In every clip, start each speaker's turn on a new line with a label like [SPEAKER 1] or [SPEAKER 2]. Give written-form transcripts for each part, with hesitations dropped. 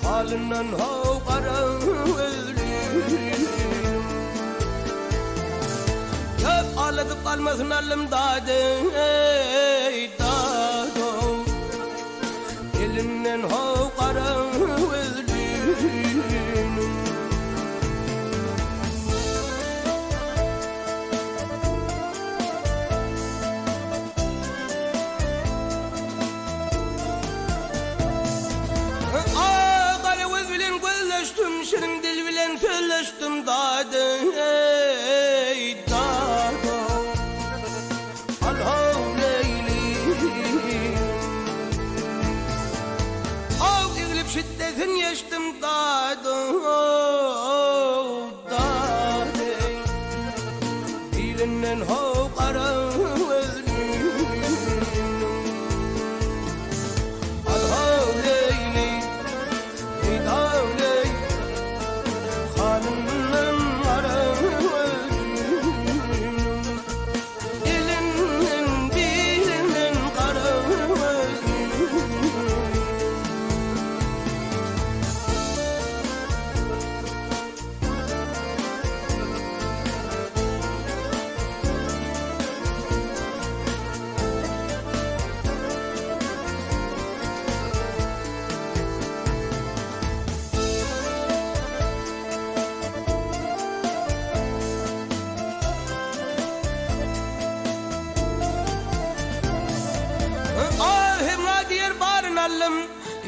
[SPEAKER 1] Halinden hav Köp ağladıp kalmasın elimdade Elinden hav Şirin dil bilen söyleştim dadı Alhav leyli Av iglip şiddetin yeştim dadı Dilinden hav kara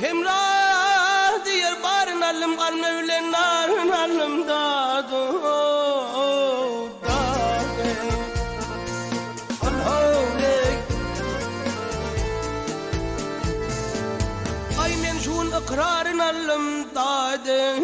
[SPEAKER 1] Hemra diyer barın alım kalmevlen narın alım dadı Alhavlek Ay men şun ikrarın alım dadı